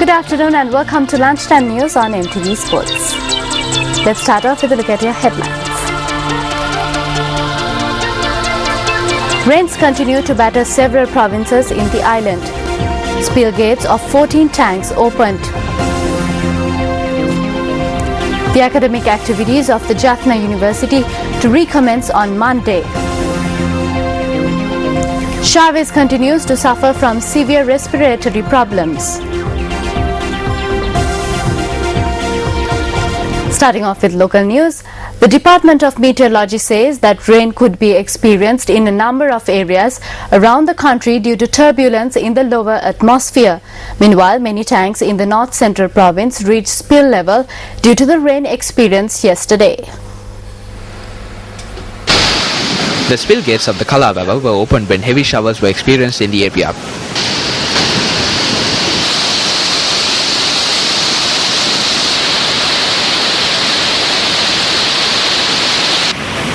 Good afternoon and welcome to Lunchtime News on MTV Sports. Let's start off with a look at your headlines. Rains continue to batter several provinces in the island. Spill gates of 14 tanks opened. The academic activities of the Jaffna University to recommence on Monday. Chavez continues to suffer from severe respiratory problems. Starting off with local news, the Department of Meteorology says that rain could be experienced in a number of areas around the country due to turbulence in the lower atmosphere. Meanwhile, many tanks in the North Central province reached spill level due to the rain experienced yesterday. The spill gates of the Kalababa were opened when heavy showers were experienced in the area.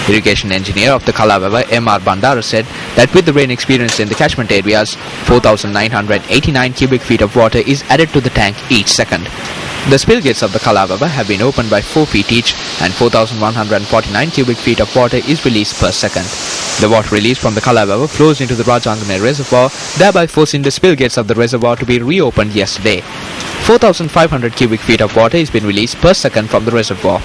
Irrigation engineer of the Kalababa, M.R. Bandara, said that with the rain experienced in the catchment areas, 4,989 cubic feet of water is added to the tank each second. The spill gates of the Kalababa have been opened by 4 feet each and 4,149 cubic feet of water is released per second. The water released from the Kalababa flows into the Rajangane reservoir, thereby forcing the spill gates of the reservoir to be reopened yesterday. 4,500 cubic feet of water is being released per second from the reservoir.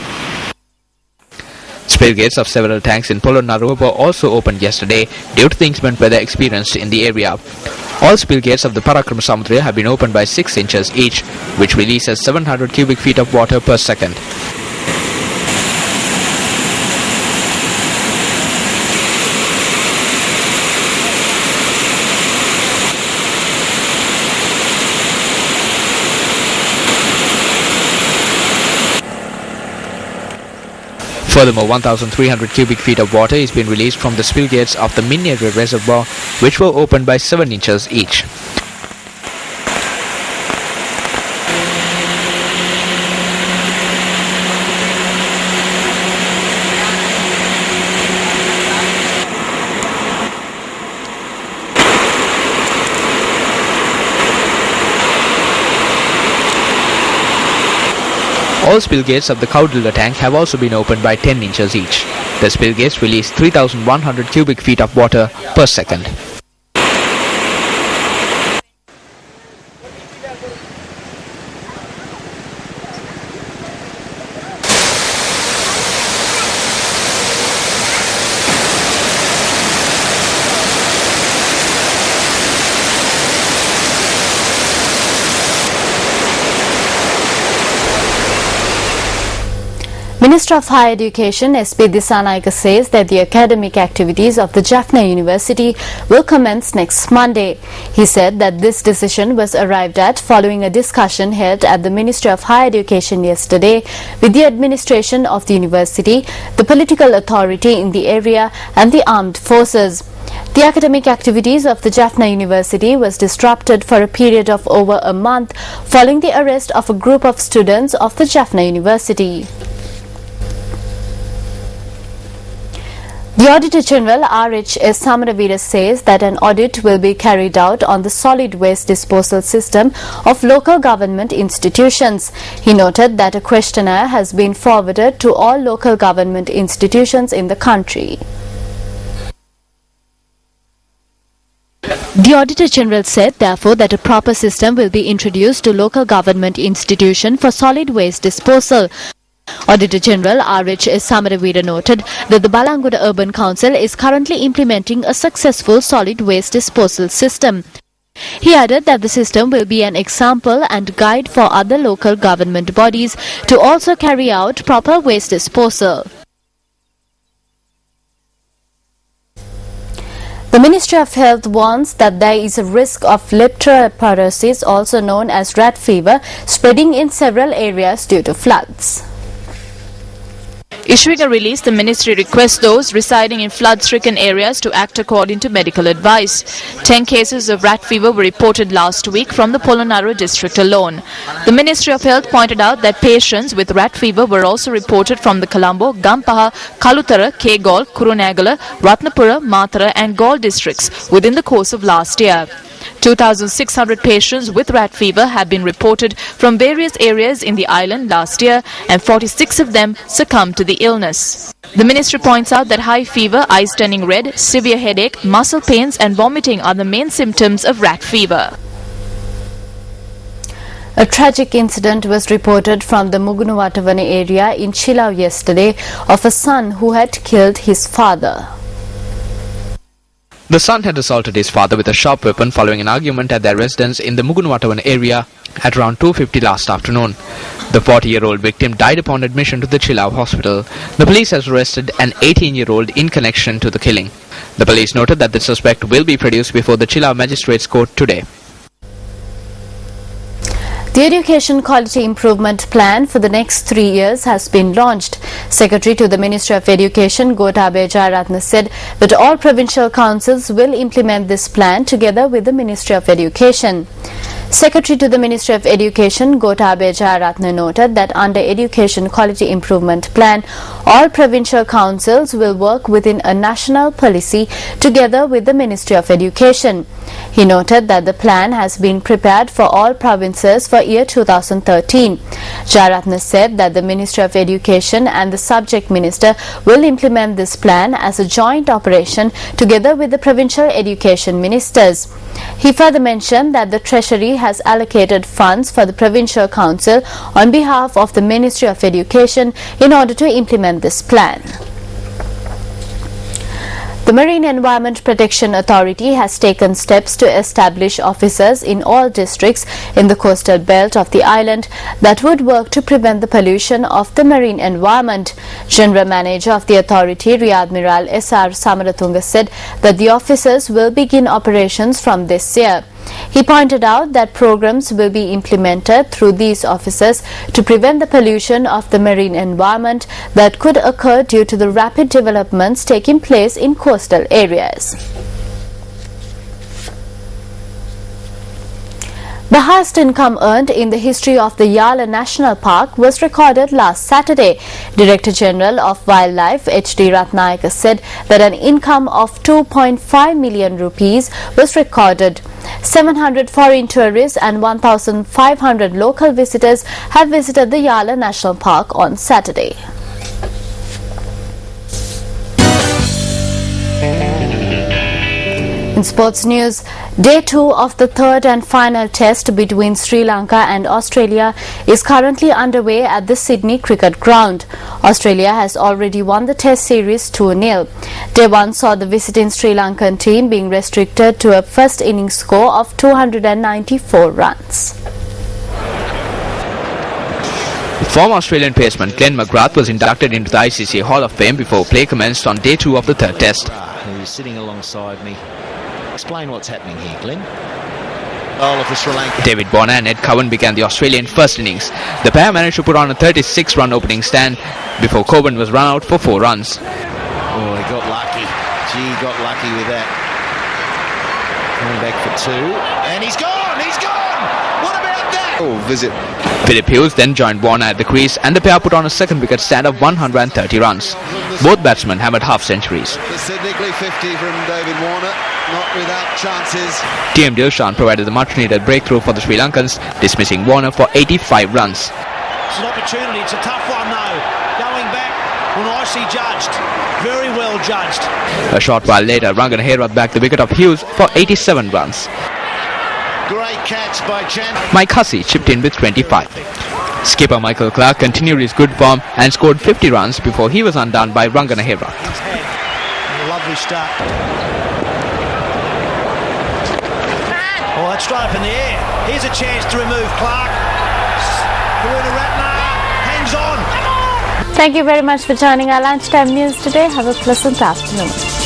Spill gates of several tanks in Polonnaruwa were also opened yesterday due to the inclement weather experienced in the area. All spill gates of the Parakrama Samudra have been opened by 6 inches each, which releases 700 cubic feet of water per second. Furthermore, 1,300 cubic feet of water is being released from the spill gates of the Minnere reservoir, which were opened by 7 inches each. All spill gates of the Kaudilla tank have also been opened by 10 inches each. The spill gates release 3,100 cubic feet of water per second. Minister of Higher Education S.P. Dissanayake says that the academic activities of the Jaffna University will commence next Monday. He said that this decision was arrived at following a discussion held at the Ministry of Higher Education yesterday with the administration of the university, the political authority in the area and the armed forces. The academic activities of the Jaffna University was disrupted for a period of over a month following the arrest of a group of students of the Jaffna University. The Auditor General R.H.S. Samaravira says that an audit will be carried out on the solid waste disposal system of local government institutions. He noted that a questionnaire has been forwarded to all local government institutions in the country. The Auditor General said, therefore, that a proper system will be introduced to local government institutions for solid waste disposal. Auditor General R.H.S. Samaravira noted that the Balanguda Urban Council is currently implementing a successful solid waste disposal system. He added that the system will be an example and guide for other local government bodies to also carry out proper waste disposal. The Ministry of Health warns that there is a risk of leptospirosis, also known as rat fever, spreading in several areas due to floods. Issuing a release, the ministry requests those residing in flood-stricken areas to act according to medical advice. 10 cases of rat fever were reported last week from the Polonnaruwa district alone. The Ministry of Health pointed out that patients with rat fever were also reported from the Colombo, Gampaha, Kalutara, Kegol, Kurunegala, Ratnapura, Matara and Gaul districts within the course of last year. 2,600 patients with rat fever have been reported from various areas in the island last year, and 46 of them succumbed to the illness. The ministry points out that high fever, eyes turning red, severe headache, muscle pains and vomiting are the main symptoms of rat fever. A tragic incident was reported from the Mugunawatavane area in Chilau yesterday of a son who had killed his father. The son had assaulted his father with a sharp weapon following an argument at their residence in the Mugunawatavane area at around 2:50 last afternoon. The 40-year-old victim died upon admission to the Chilau hospital. The police has arrested an 18-year-old in connection to the killing. The police noted that the suspect will be produced before the Chilau Magistrates Court today. The Education Quality Improvement Plan for the next 3 years has been launched. Secretary to the Ministry of Education, Gotabaya Jayaratne, said that all provincial councils will implement this plan together with the Ministry of Education. Secretary to the Ministry of Education, Gotabaya Jayaratne, noted that under Education Quality Improvement Plan, all provincial councils will work within a national policy together with the Ministry of Education. He noted that the plan has been prepared for all provinces for year 2013. Jayaratne said that the Ministry of Education and the subject minister will implement this plan as a joint operation together with the provincial education ministers. He further mentioned that the Treasury has allocated funds for the provincial council on behalf of the Ministry of Education in order to implement this plan. The Marine Environment Protection Authority has taken steps to establish officers in all districts in the coastal belt of the island that would work to prevent the pollution of the marine environment. General Manager of the authority, Rear Admiral S.R. Samaratunga, said that the officers will begin operations from this year. He pointed out that programs will be implemented through these officers to prevent the pollution of the marine environment that could occur due to the rapid developments taking place in coastal areas. The highest income earned in the history of the Yala National Park was recorded last Saturday. Director General of Wildlife H.D. Ratnayaka said that an income of 2.5 million rupees was recorded. 700 foreign tourists and 1,500 local visitors have visited the Yala National Park on Saturday. In sports news, Day 2 of the third and final test between Sri Lanka and Australia is currently underway at the Sydney Cricket Ground. Australia has already won the test series 2-0. Day 1 saw the visiting Sri Lankan team being restricted to a first innings score of 294 runs. Former Australian paceman Glenn McGrath was inducted into the ICC Hall of Fame before play commenced on Day 2 of the third test. Who's sitting alongside me. Explain what's happening here, Glenn. Bowler for Sri Lanka. David Warner and Ed Cowan began the Australian first innings. The pair managed to put on a 36-run opening stand before Cowan was run out for 4 runs. Oh, he got lucky. Gee, got lucky with that. Coming back for 2. And he's gone! He's gone! What about that? Oh, visit. Philip Hughes then joined Warner at the crease and the pair put on a second wicket stand of 130 runs. Both batsmen hammered half-centuries. Technically 50 from David Warner, not without chances. TM Dilshan provided the much-needed breakthrough for the Sri Lankans, dismissing Warner for 85 runs. It's an opportunity, it's a tough one though. Going back, nicely judged, very well judged. A short while later, Rangan Herath backed the wicket of Hughes for 87 runs. Great catch by Chan. Mike Hussey chipped in with 25. Skipper Michael Clark continued his good form and scored 50 runs before he was undone by Rangan Herath. Lovely start. Oh, that's straight up in the air. Here's a chance to remove Clark. Karuna Ratner hangs on. Thank you very much for joining our lunchtime news today. Have a pleasant afternoon.